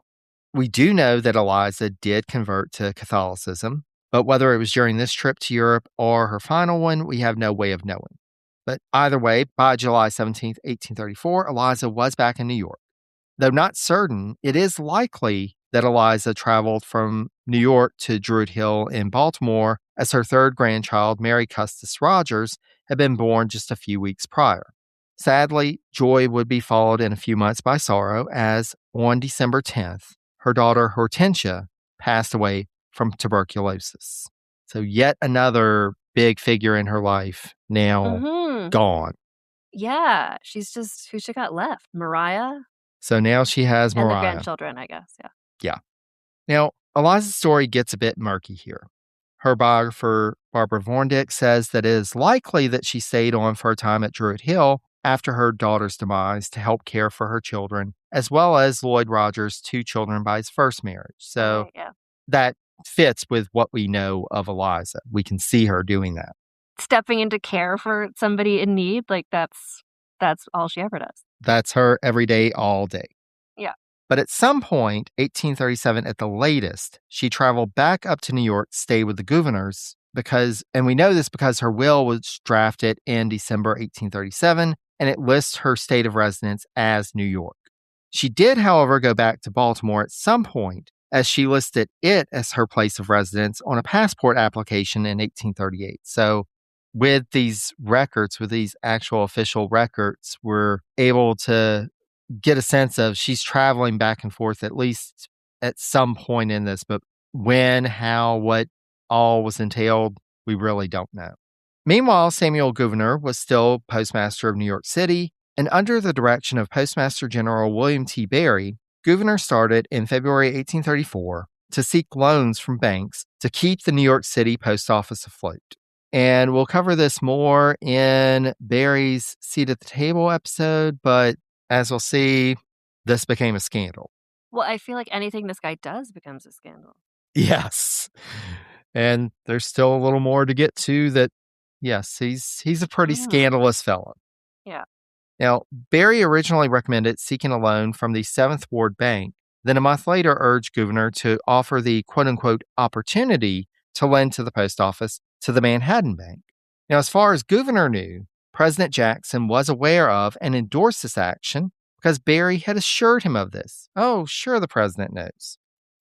we do know that Eliza did convert to Catholicism, but whether it was during this trip to Europe or her final one, we have no way of knowing. But either way, by July 17th, 1834, Eliza was back in New York. Though not certain, it is likely that Eliza traveled from New York to Druid Hill in Baltimore as her third grandchild, Mary Custis Rogers, had been born just a few weeks prior. Sadly, joy would be followed in a few months by sorrow as, on December 10th, her daughter Hortensia passed away from tuberculosis. So yet another big figure in her life now gone. Yeah, she's just who she got left. Mariah. So now she has Mariah. And the grandchildren, I guess. Yeah. Yeah. Now, Eliza's story gets a bit murky here. Her biographer, Barbara Vorndick, says that it is likely that she stayed on for a time at Druid Hill after her daughter's demise to help care for her children, as well as Lloyd Rogers' 2 children by his first marriage. So that fits with what we know of Eliza. We can see her doing that. Stepping into care for somebody in need, like that's all she ever does. That's her every day, all day. Yeah. But at some point, 1837 at the latest, she traveled back up to New York to stay with the Gouverneurs and we know this because her will was drafted in December 1837, and it lists her state of residence as New York. She did, however, go back to Baltimore at some point, as she listed it as her place of residence on a passport application in 1838. So with these records, with these actual official records, we're able to get a sense of she's traveling back and forth at least at some point in this, but when, how, what all was entailed, we really don't know. Meanwhile, Samuel Gouverneur was still postmaster of New York City, and under the direction of Postmaster General William T. Berry, Gouverneur started in February 1834 to seek loans from banks to keep the New York City post office afloat. And we'll cover this more in Berry's Seat at the Table episode, but as we'll see, this became a scandal. Well, I feel like anything this guy does becomes a scandal. Yes. And there's still a little more to get to that. Yes, he's a pretty scandalous fellow. Yeah. Now, Berry originally recommended seeking a loan from the 7th Ward Bank, then a month later urged Gouverneur to offer the quote-unquote opportunity to lend to the post office to the Manhattan Bank. Now, as far as Gouverneur knew, President Jackson was aware of and endorsed this action because Berry had assured him of this. Oh, sure, the president knows.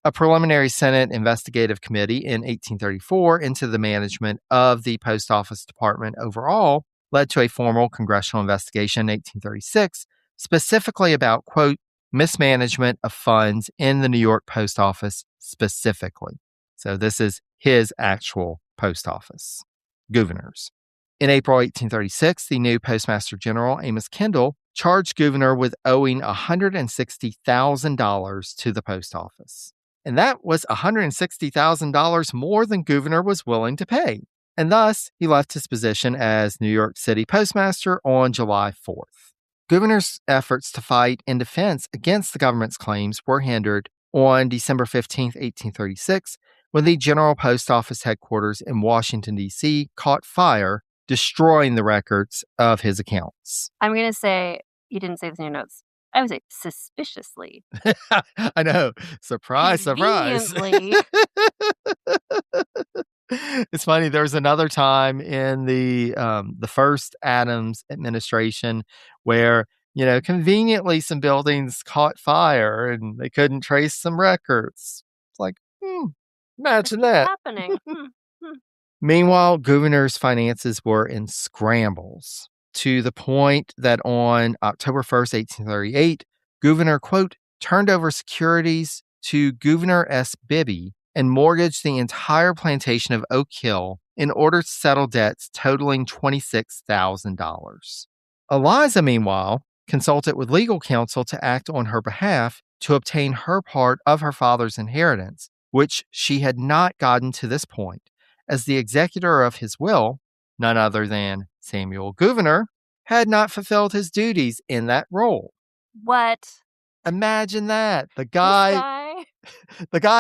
A preliminary Senate investigative committee in 1834 into the management of the post office department overall led to a formal congressional investigation in 1836, specifically about, quote, mismanagement of funds in the New York post office specifically. So this is his actual post office, Gouverneur's. In April 1836, the new Postmaster General, Amos Kendall, charged Gouverneur with owing $160,000 to the post office. And that was $160,000 more than Gouverneur was willing to pay. And thus, he left his position as New York City Postmaster on July 4th. Gouverneur's efforts to fight in defense against the government's claims were hindered on December 15, 1836, when the General Post Office headquarters in Washington, D.C. caught fire, destroying the records of his accounts. I'm going to say, you didn't say this in your notes, I would say suspiciously. I know. Surprise, surprise. It's funny. There was another time in the first Adams administration where, conveniently some buildings caught fire and they couldn't trace some records. It's like, imagine that. Happening. Meanwhile, Gouverneur's finances were in scrambles to the point that on October 1st, 1838, Gouverneur, quote, turned over securities to Gouverneur S. Bibby and mortgaged the entire plantation of Oak Hill in order to settle debts totaling $26,000. Eliza, meanwhile, consulted with legal counsel to act on her behalf to obtain her part of her father's inheritance, which she had not gotten to this point, as the executor of his will, none other than Samuel Gouverneur, had not fulfilled his duties in that role. What? Imagine that. The guy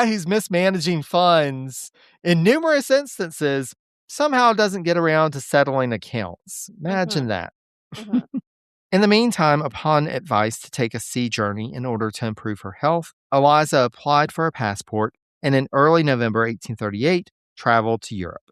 who's mismanaging funds in numerous instances somehow doesn't get around to settling accounts. Imagine that. In the meantime, upon advice to take a sea journey in order to improve her health, Eliza applied for a passport and in early November 1838 traveled to Europe.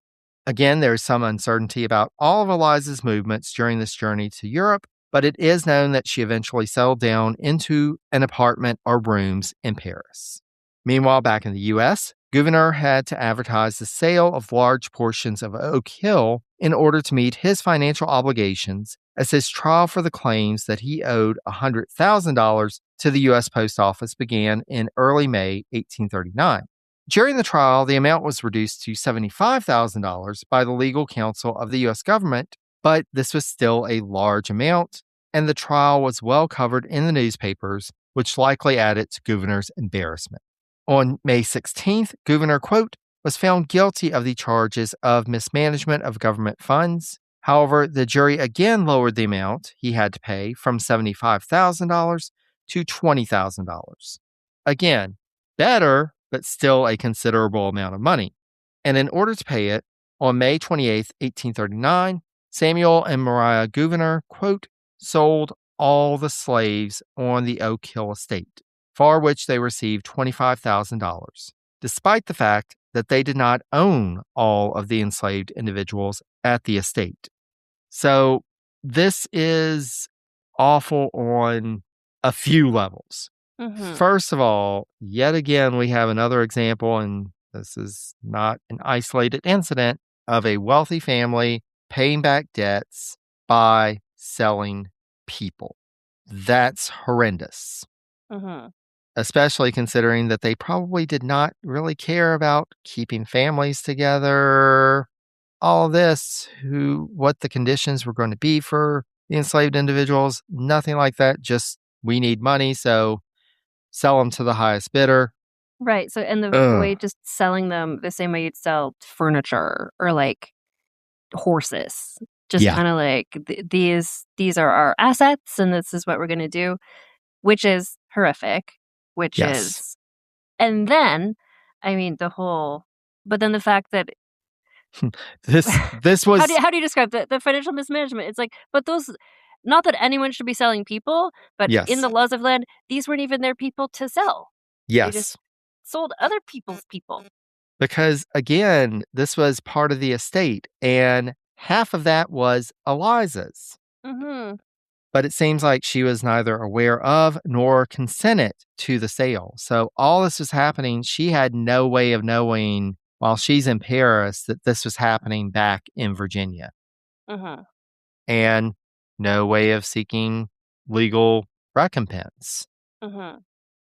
Again, there is some uncertainty about all of Eliza's movements during this journey to Europe, but it is known that she eventually settled down into an apartment or rooms in Paris. Meanwhile, back in the U.S., Gouverneur had to advertise the sale of large portions of Oak Hill in order to meet his financial obligations, as his trial for the claims that he owed $100,000 to the U.S. Post Office began in early May 1839. During the trial, the amount was reduced to $75,000 by the legal counsel of the U.S. government, but this was still a large amount, and the trial was well covered in the newspapers, which likely added to Gouverneur's embarrassment. On May 16th, Gouverneur, quote, was found guilty of the charges of mismanagement of government funds. However, the jury again lowered the amount he had to pay from $75,000 to $20,000. Again, better, but still a considerable amount of money. And in order to pay it, on May 28th, 1839, Samuel and Maria Gouverneur, quote, sold all the slaves on the Oak Hill estate, for which they received $25,000, despite the fact that they did not own all of the enslaved individuals at the estate. So this is awful on a few levels. Mm-hmm. First of all, yet again, we have another example, and this is not an isolated incident, of a wealthy family paying back debts by selling people. That's horrendous. Mm-hmm. Especially considering that they probably did not really care about keeping families together, all this, what the conditions were going to be for the enslaved individuals, nothing like that. Just, we need money, so sell them to the highest bidder. Right. So, and the way just selling them the same way you'd sell furniture or like horses, just Yeah. kind of like these are our assets and this is what we're going to do, which is horrific, which Yes. is, and then, I mean, but then the fact that This was how do you describe the financial mismanagement? It's like, but those, not that anyone should be selling people, but Yes. in the laws of land, these weren't even their people to sell. Yes. They just sold other people's people. Because again, this was part of the estate, and half of that was Eliza's. Mm-hmm. But it seems like she was neither aware of nor consented to the sale. So all this was happening, she had no way of knowing while she's in Paris that this was happening back in Virginia. Mm-hmm. And no way of seeking legal recompense. Mm-hmm.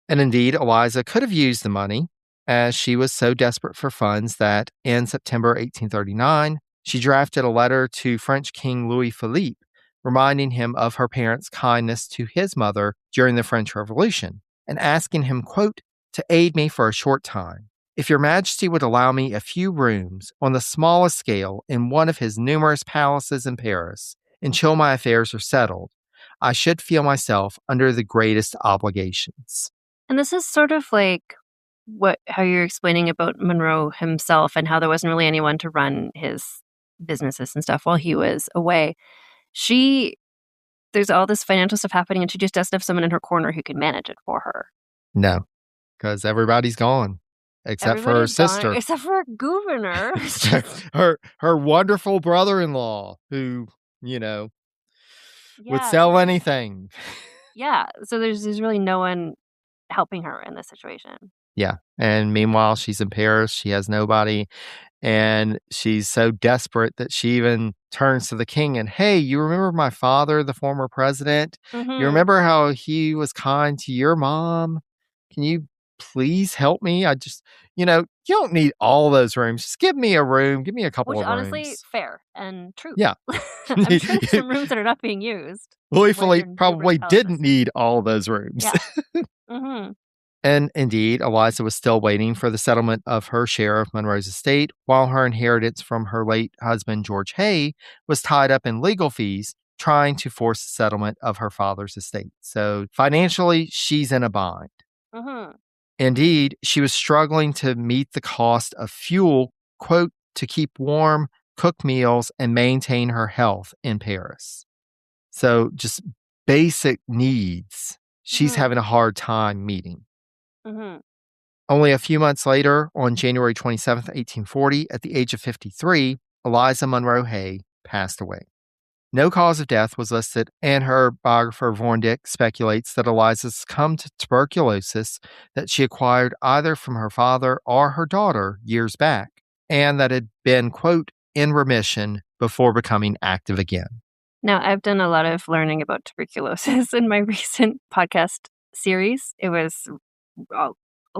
And indeed, Eliza could have used the money, as she was so desperate for funds that in September 1839, she drafted a letter to French King Louis Philippe, reminding him of her parents' kindness to his mother during the French Revolution, and asking him, quote, to aid me for a short time. If your majesty would allow me a few rooms on the smallest scale in one of his numerous palaces in Paris, until my affairs are settled, I should feel myself under the greatest obligations. And this is sort of like how you're explaining about Monroe himself and how there wasn't really anyone to run his businesses and stuff while he was away. There's all this financial stuff happening and she just doesn't have someone in her corner who can manage it for her. No, because everybody's gone. Except for her sister. Except for her governor. her wonderful brother-in-law who, would sell anything. Yeah. So there's really no one helping her in this situation. Yeah. And meanwhile, she's in Paris. She has nobody. And she's so desperate that she even turns to the king and, hey, you remember my father, the former president? Mm-hmm. You remember how he was kind to your mom? Can you please help me? I just, you don't need all those rooms. Just give me a room. Give me a couple of rooms. Which honestly, fair and true. Yeah. I'm sure there's some rooms that are not being used. Louis Philippe probably didn't need all those rooms. Yeah. Mm-hmm. And indeed, Eliza was still waiting for the settlement of her share of Monroe's estate, while her inheritance from her late husband, George Hay, was tied up in legal fees trying to force the settlement of her father's estate. So financially, she's in a bind. Mm-hmm. Indeed, she was struggling to meet the cost of fuel, quote, to keep warm, cook meals, and maintain her health in Paris. So just basic needs, she's having a hard time meeting. Mm-hmm. Only a few months later, on January 27th, 1840, at the age of 53, Eliza Monroe Hay passed away. No cause of death was listed, and her biographer Vorndick speculates that Eliza succumbed to tuberculosis that she acquired either from her father or her daughter years back, and that had been, quote, in remission before becoming active again. Now, I've done a lot of learning about tuberculosis in my recent podcast series. It was a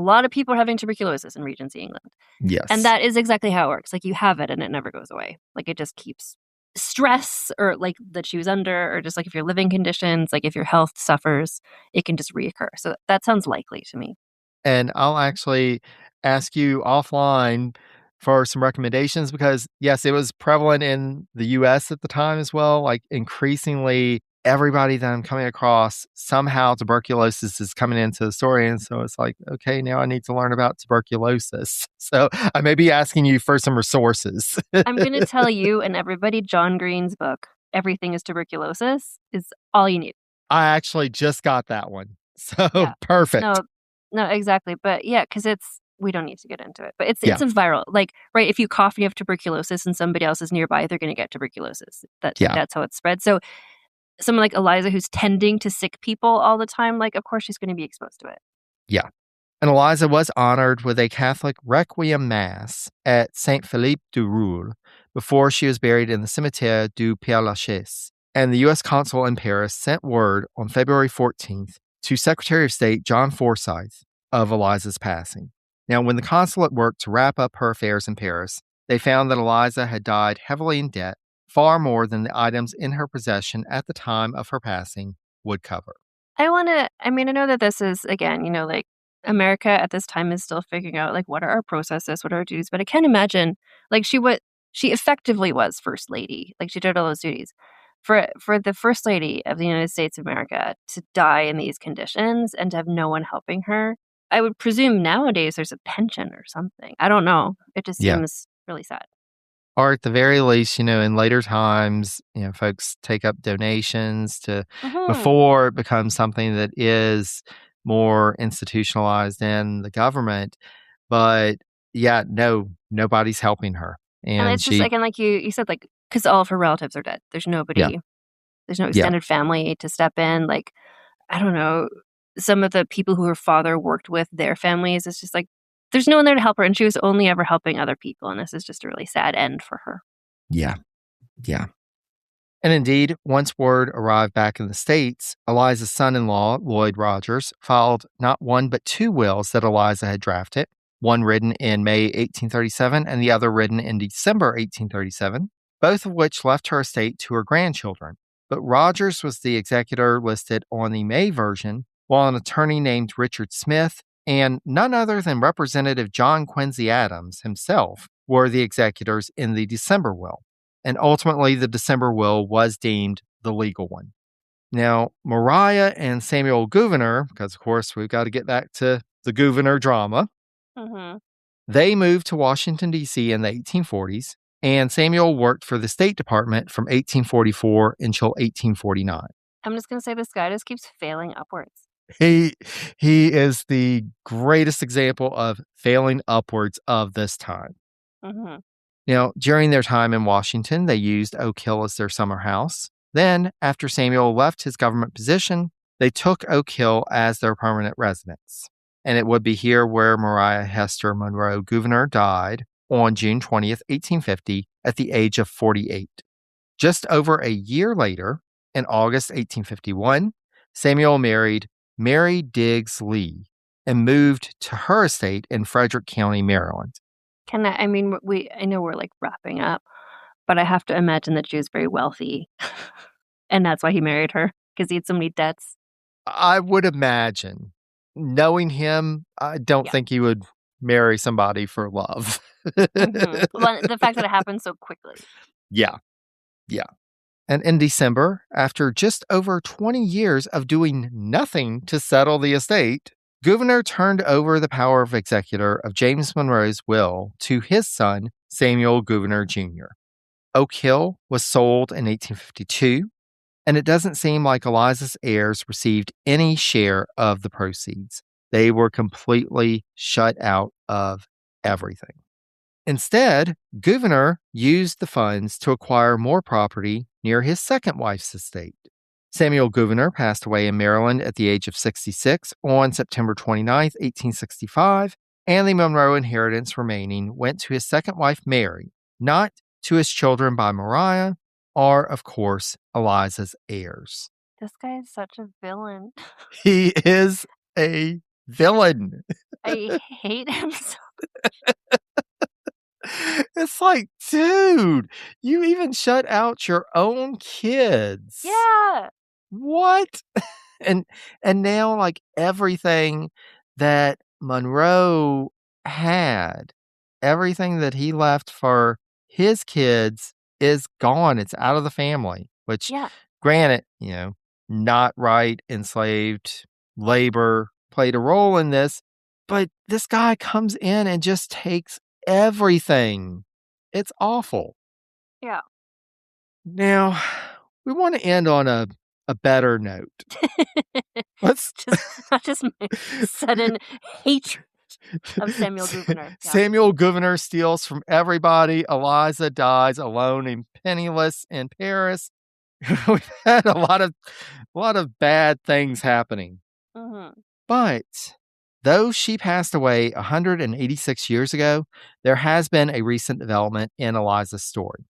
lot of people are having tuberculosis in Regency, England. Yes. And that is exactly how it works. Like, you have it and it never goes away. Like, it just keeps stress or like that she was under, or just like if your living conditions, like if your health suffers, it can just reoccur. So that sounds likely to me. And I'll actually ask you offline for some recommendations because, yes, it was prevalent in the US at the time as well. Like increasingly, everybody that I'm coming across, somehow tuberculosis is coming into the story. And so it's like, okay, now I need to learn about tuberculosis. So I may be asking you for some resources. I'm going to tell you and everybody John Green's book, Everything is Tuberculosis, is all you need. I actually just got that one. So Yeah. perfect. No, exactly. But yeah, because we don't need to get into it. But it's Yeah. a viral. Like, right, if you cough and you have tuberculosis and somebody else is nearby, they're going to get tuberculosis. That's how it's spread. So someone like Eliza who's tending to sick people all the time, like, of course she's going to be exposed to it. Yeah. And Eliza was honored with a Catholic Requiem Mass at Saint Philippe du Roule before she was buried in the Cimetière du Père-Lachaise. And the U.S. consul in Paris sent word on February 14th to Secretary of State John Forsyth of Eliza's passing. Now, when the consulate worked to wrap up her affairs in Paris, they found that Eliza had died heavily in debt, far more than the items in her possession at the time of her passing would cover. I know that this is, again, like America at this time is still figuring out, like, what are our processes, what are our duties, but I can't imagine, like, she effectively was First Lady, like, she did all those duties. For the First Lady of the United States of America to die in these conditions and to have no one helping her, I would presume nowadays there's a pension or something. I don't know. It just seems really sad. Or at the very least, in later times, folks take up donations to before it becomes something that is more institutionalized in the government. But yeah, nobody's helping her. And it's just like, and like you said, like, because all of her relatives are dead. There's nobody, there's no extended family to step in. Like, I don't know, some of the people who her father worked with, their families, it's just like, there's no one there to help her. And she was only ever helping other people. And this is just a really sad end for her. Yeah. Yeah. And indeed, once word arrived back in the States, Eliza's son-in-law, Lloyd Rogers, filed not one but two wills that Eliza had drafted, one written in May 1837 and the other written in December 1837, both of which left her estate to her grandchildren. But Rogers was the executor listed on the May version, while an attorney named Richard Smith and none other than Representative John Quincy Adams himself were the executors in the December will. And ultimately, the December will was deemed the legal one. Now, Mariah and Samuel Gouverneur, because of course we've got to get back to the Gouverneur drama, they moved to Washington, D.C. in the 1840s, and Samuel worked for the State Department from 1844 until 1849. I'm just going to say this guy just keeps failing upwards. He is the greatest example of failing upwards of this time. Now, during their time in Washington, they used Oak Hill as their summer house. Then, after Samuel left his government position, they took Oak Hill as their permanent residence. And it would be here where Mariah Hester Monroe Gouverneur died on June 20th, 1850, at the age of 48. Just over a year later, in August 1851, Samuel married Mary Diggs Lee and moved to her estate in Frederick County, Maryland. I know we're like wrapping up, but I have to imagine that she was very wealthy. And that's why he married her, because he had so many debts. I would imagine. Knowing him, I don't think he would marry somebody for love. Well, the fact that it happened so quickly. Yeah. And in December, after just over 20 years of doing nothing to settle the estate, Gouverneur turned over the power of executor of James Monroe's will to his son, Samuel Gouverneur Jr. Oak Hill was sold in 1852, and it doesn't seem like Eliza's heirs received any share of the proceeds. They were completely shut out of everything. Instead, Gouverneur used the funds to acquire more property near his second wife's estate. Samuel Gouverneur passed away in Maryland at the age of 66 on September 29, 1865, and the Monroe inheritance remaining went to his second wife, Mary, not to his children by Mariah, or, of course, Eliza's heirs. This guy is such a villain. He is a villain. I hate him so much. It's like, dude, you even shut out your own kids. Yeah. What? And now, like, everything that Monroe had, everything that he left for his kids is gone. It's out of the family, which, Yeah. granted, not right, enslaved labor played a role in this, but this guy comes in and just takes everything. It's awful. Yeah. Now, we want to end on a better note. Let's not just my sudden hatred of Samuel Gouverneur. Yeah. Samuel Gouverneur steals from everybody. Eliza dies alone and penniless in Paris. We've had a lot of bad things happening. Mm-hmm. But though she passed away 186 years ago, there has been a recent development in Eliza's story.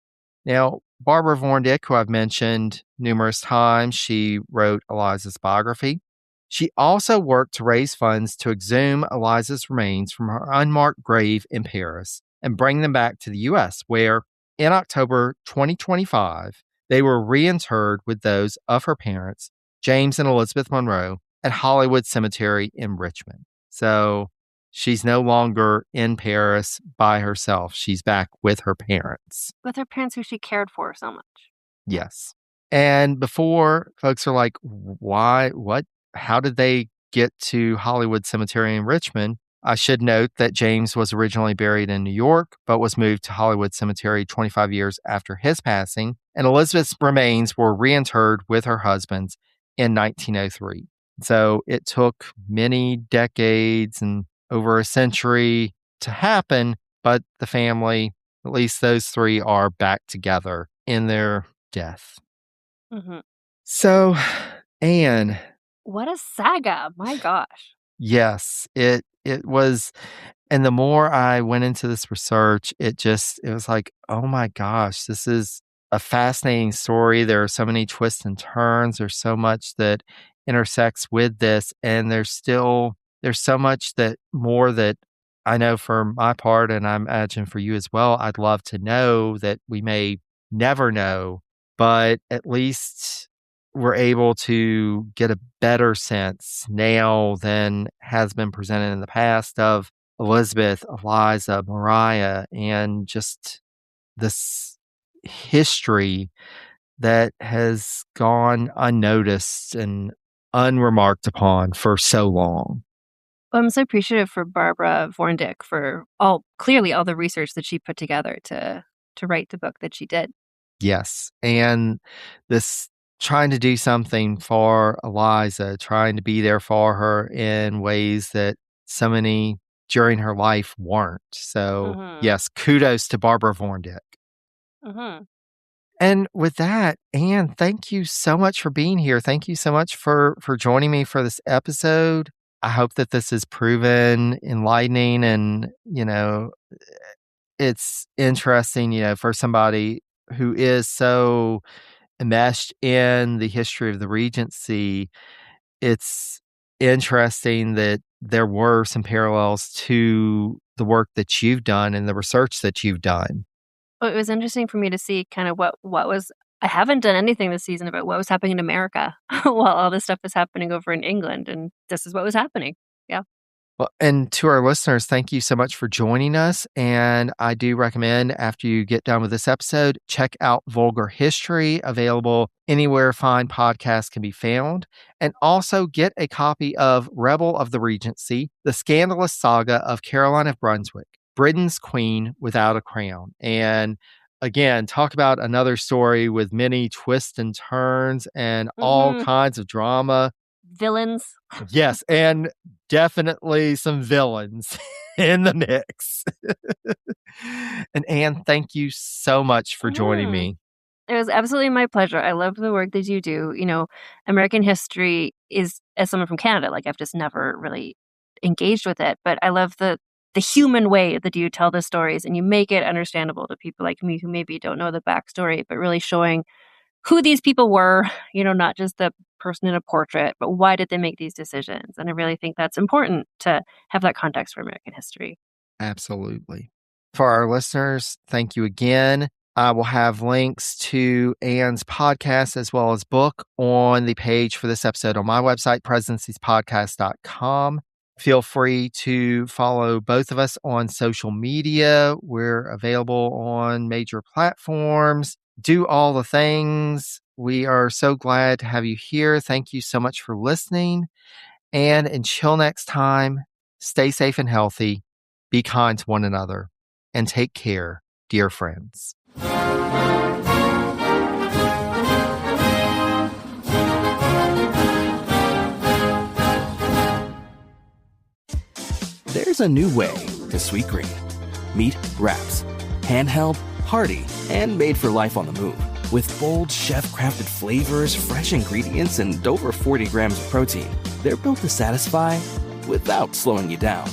Now, Barbara Vorndick, who I've mentioned numerous times, she wrote Eliza's biography. She also worked to raise funds to exhume Eliza's remains from her unmarked grave in Paris and bring them back to the U.S., where in October 2025, they were reinterred with those of her parents, James and Elizabeth Monroe, at Hollywood Cemetery in Richmond. So she's no longer in Paris by herself. She's back with her parents. With her parents who she cared for so much. Yes. And before, folks are like, why, what, how did they get to Hollywood Cemetery in Richmond? I should note that James was originally buried in New York, but was moved to Hollywood Cemetery 25 years after his passing. And Elizabeth's remains were reinterred with her husband's in 1903. So it took many decades and over a century to happen, but the family, at least those three, are back together in their death. Mm-hmm. So, Anne. What a saga. My gosh. Yes, it was. And the more I went into this research, it was like, oh my gosh, this is a fascinating story. There are so many twists and turns. There's so much that intersects with this. And there's so much that I know for my part, and I imagine for you as well, I'd love to know that we may never know, but at least we're able to get a better sense now than has been presented in the past of Elizabeth, Eliza, Mariah, and just this history that has gone unnoticed and unremarked upon for so long. Well, I'm so appreciative for Barbara Vorndick for clearly all the research that she put together to write the book that she did. Yes. And this trying to do something for Eliza, trying to be there for her in ways that so many during her life weren't. So, yes, kudos to Barbara Vorndick. Mm-hmm. And with that, Anne, thank you so much for being here. Thank you so much for joining me for this episode. I hope that this has proven enlightening and, it's interesting, for somebody who is so enmeshed in the history of the Regency. It's interesting that there were some parallels to the work that you've done and the research that you've done. Well, it was interesting for me to see kind of what was, I haven't done anything this season about what was happening in America while all this stuff was happening over in England. And this is what was happening. Yeah. Well, and to our listeners, thank you so much for joining us. And I do recommend after you get done with this episode, check out Vulgar History, available anywhere fine podcasts can be found. And also get a copy of Rebel of the Regency, the scandalous saga of Caroline of Brunswick, Britain's Queen Without a Crown. And again, talk about another story with many twists and turns and all kinds of drama. Villains. Yes, and definitely some villains in the mix. And Anne, thank you so much for joining me. It was absolutely my pleasure. I love the work that you do. American history is, as someone from Canada, like I've just never really engaged with it, but I love the human way that you tell the stories and you make it understandable to people like me who maybe don't know the backstory, but really showing who these people were, not just the person in a portrait, but why did they make these decisions? And I really think that's important to have that context for American history. Absolutely. For our listeners, thank you again. I will have links to Anne's podcast as well as book on the page for this episode on my website, presidenciespodcast.com. Feel free to follow both of us on social media. We're available on major platforms. Do all the things. We are so glad to have you here. Thank you so much for listening. And until next time, stay safe and healthy. Be kind to one another. And take care, dear friends. There's a new way to Sweet Green. Meet Wraps. Handheld, hearty, and made for life on the move. With bold, chef-crafted flavors, fresh ingredients, and over 40 grams of protein, they're built to satisfy without slowing you down.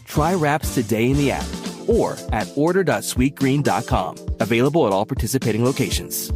Try Wraps today in the app or at order.sweetgreen.com. Available at all participating locations.